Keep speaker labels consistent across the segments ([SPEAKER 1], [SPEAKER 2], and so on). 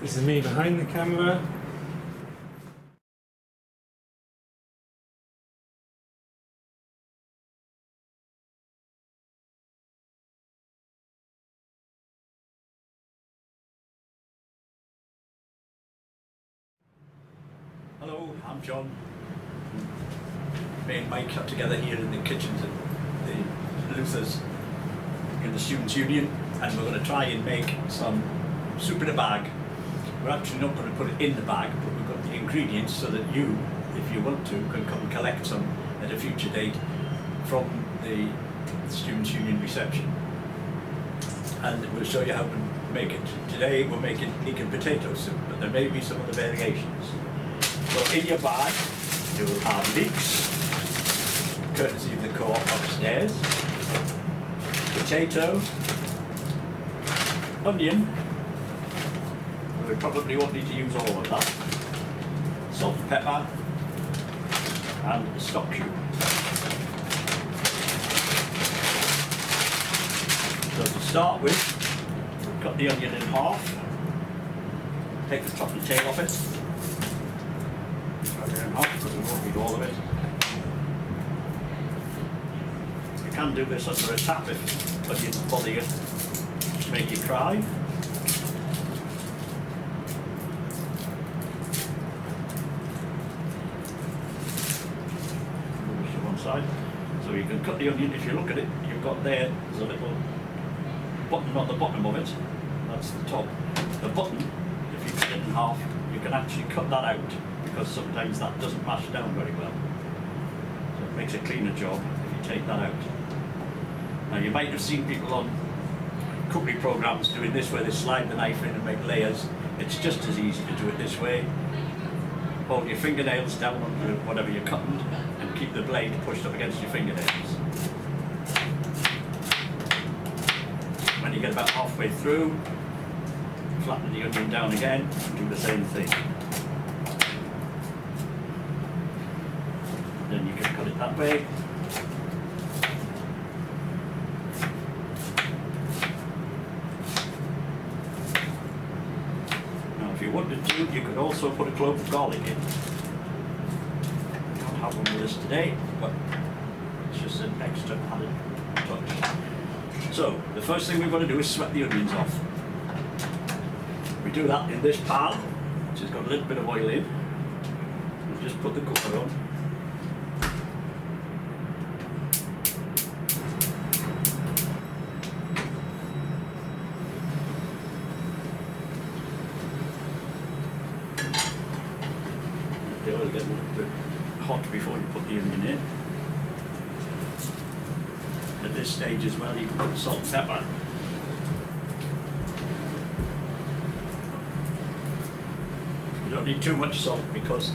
[SPEAKER 1] This is me behind the camera.
[SPEAKER 2] Hello, I'm Jon. Me and Mike are together here in the kitchens at the Luthers in the Students Union, and we're going to try and make some soup in a bag. We're actually not going to put it in the bag, but we've got the ingredients so that you, if you want to, can come and collect some at a future date from the Students Union reception. And we'll show you how to make it. Today we're making leek and potato soup, but there may be some other variations. So in your bag you will have leeks, courtesy of the co-op upstairs, potato, onion, we probably won't need to use all of that, salt and pepper, and a stock cube. So to start with, cut the onion in half, take the top and tail off it, cut it in half because we won't need all of it. You can do this under a tap if onions bother you, make you cry. Side. So you can cut the onion. If you look at it, you've got there's a little button on the bottom of it. That's the top. The button, if you cut it in half, you can actually cut that out because sometimes that doesn't mash down very well. So it makes a cleaner job if you take that out. Now you might have seen people on cookery programs doing this where they slide the knife in and make layers. It's just as easy to do it this way. Hold your fingernails down onto whatever you're cutting and keep the blade pushed up against your fingernails. When you get about halfway through, flatten the onion down again and do the same thing. Then you can cut it that way. If you wanted to, you could also put a clove of garlic in. I don't have one with us today, but it's just an extra added touch. So, the first thing we've got to do is sweat the onions off. We do that in this pan, which has got a little bit of oil in. We'll just put the cooker on. The oil gets a little bit hot before you put the onion in. At this stage as well, you can put salt and pepper. You don't need too much salt because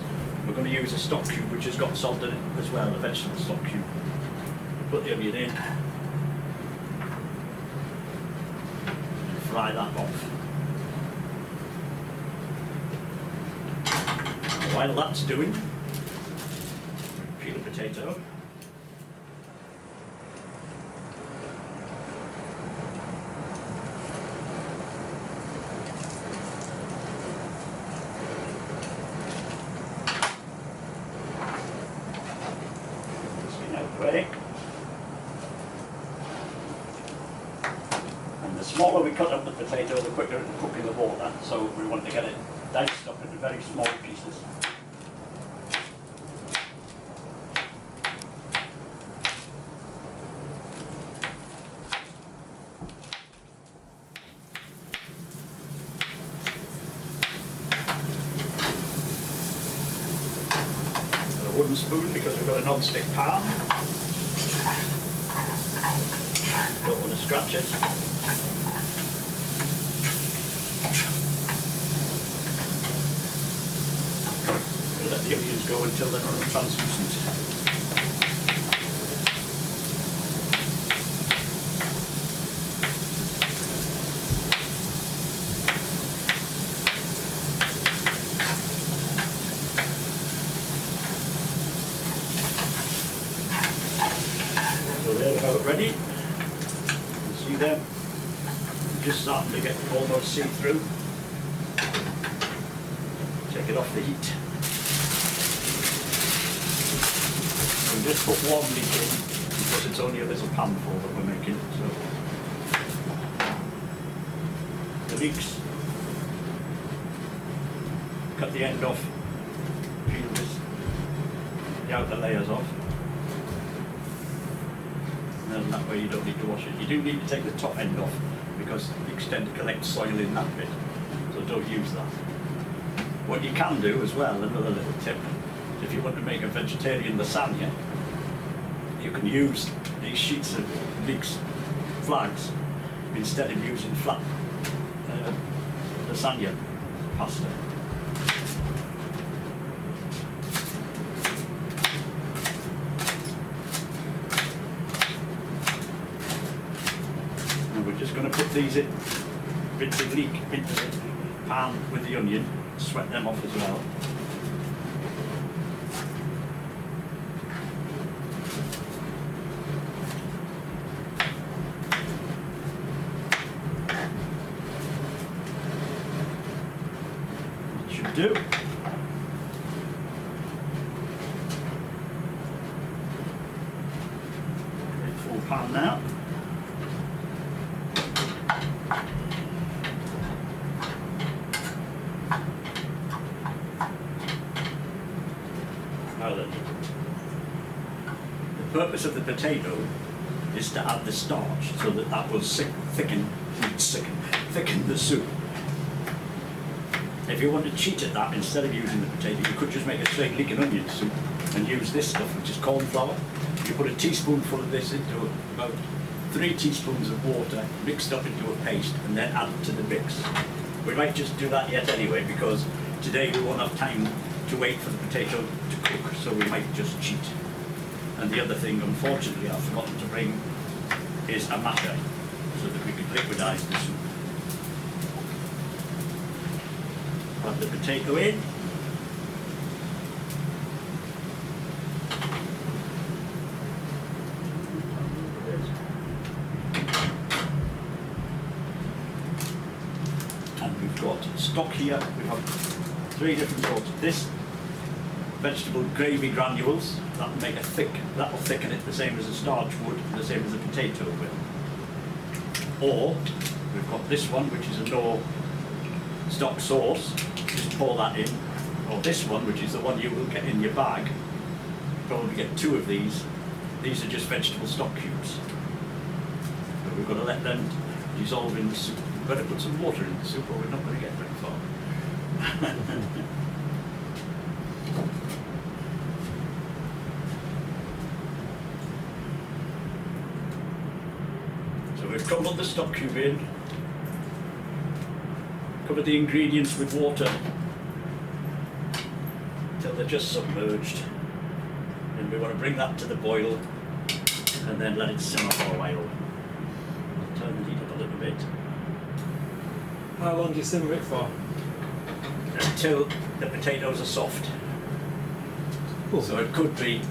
[SPEAKER 2] we're going to use a stock cube which has got salt in it as well, a vegetable stock cube. Put the onion in and fry that off. While that's doing, peel a potato. Ready? And the smaller we cut up the potato, the quicker it will cook in the water. So we want to get it diced up into very small pieces. Wooden spoon because we've got a non-stick pan. Don't want to scratch it. We'll let the onions go until they're translucent. So they're about ready. You can see them just starting to get almost see-through. take it off the heat. We'll just put warm leek in because it's only a little panful that we're making. So the leeks, cut the end off, peel the outer layers off. And then that way you don't need to wash it. You do need to take the top end off because leeks tend to collect soil in that bit. So don't use that. What you can do as well, another little tip, if you want to make a vegetarian lasagna, you can use these sheets of leeks flags instead of using flat lasagna pasta. And we're just going to put these bits of leek into the pan with the onion, sweat them off as well. That should do. Okay, full pan now. The purpose of the potato is to add the starch so that will thicken the soup. If you want to cheat at that, instead of using the potato, you could just make a straight leek and onion soup and use this stuff, which is corn flour. You put a teaspoonful of this into about 3 teaspoons of water, mixed up into a paste, and then add it to the mix. We might just do that yet anyway, because today we won't have time to wait for the potato to cook, so we might just cheat. And the other thing, unfortunately, I've forgotten to bring is a masher, so that we can liquidize the soup. Add the potato in. And we've got stock here. We have 3 different sorts. This vegetable gravy granules, that'll make it thick, that'll thicken it the same as a starch would, the same as a potato will. Or we've got this one, which is a no stock sauce, just pour that in. Or this one, which is the one you will get in your bag, probably get 2 of these. These are just vegetable stock cubes. But we've got to let them dissolve in the soup. We've got to put some water in the soup or we're not going to get very far. We've crumbled the stock cube in, covered the ingredients with water until they're just submerged, and we want to bring that to the boil and then let it simmer for a while. I'll turn the heat up a little bit.
[SPEAKER 1] How long do you simmer it for?
[SPEAKER 2] Until the potatoes are soft.
[SPEAKER 1] Cool.
[SPEAKER 2] So it could be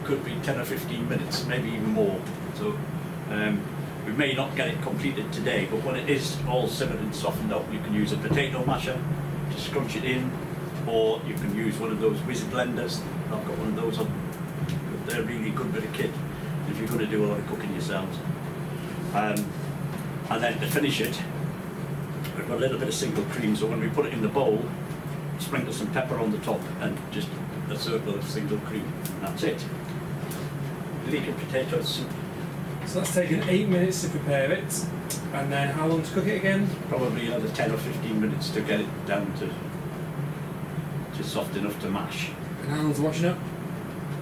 [SPEAKER 2] 10 or 15 minutes, maybe even more. So we may not get it completed today, but when it is all simmered and softened up, you can use a potato masher to scrunch it in, or you can use one of those whiz blenders. I've got one of those on. They're a really good bit of kit if you're going to do a lot of cooking yourselves. And then to finish it, we've got a little bit of single cream, so when we put it in the bowl, sprinkle some pepper on the top and just a circle of single cream. And that's it. Leek and potato soup.
[SPEAKER 1] So that's taken 8 minutes to prepare it, and then how long to cook it again?
[SPEAKER 2] Probably another 10 or 15 minutes to get it down to soft enough to mash.
[SPEAKER 1] And how long's washing up?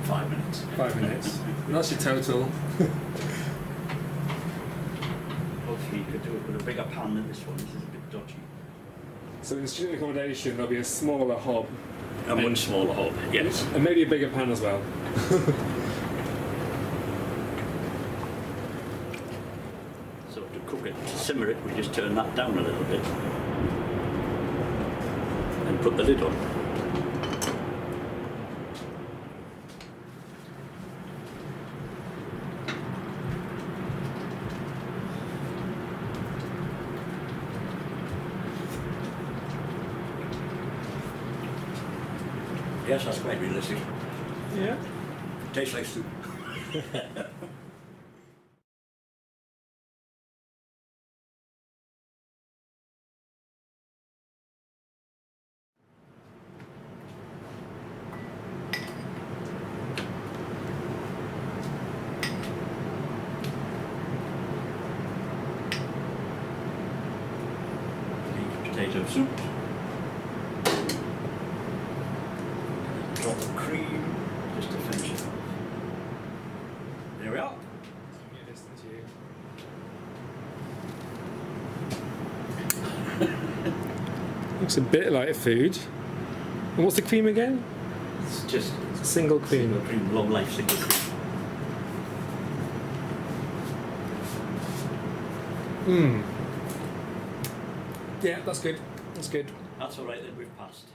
[SPEAKER 2] 5 minutes.
[SPEAKER 1] 5 minutes. And that's your total.
[SPEAKER 2] Hopefully you could do it with a bigger pan than this one. This is a bit dodgy.
[SPEAKER 1] So in the student accommodation there'll be a smaller hob.
[SPEAKER 2] A much smaller hob, yes.
[SPEAKER 1] And maybe a bigger pan as well.
[SPEAKER 2] To simmer it, we just turn that down a little bit and put the lid on. guess that's quite realistic.
[SPEAKER 1] Yeah.
[SPEAKER 2] Tastes like soup. Leek and potato soup. Drop of cream just to finish it off. There we are.
[SPEAKER 1] Looks a bit like food. And what's the cream again?
[SPEAKER 2] It's just
[SPEAKER 1] It's a single cream.
[SPEAKER 2] single cream, long life single cream.
[SPEAKER 1] Yeah, that's good. That's good.
[SPEAKER 2] That's all right then, we've passed.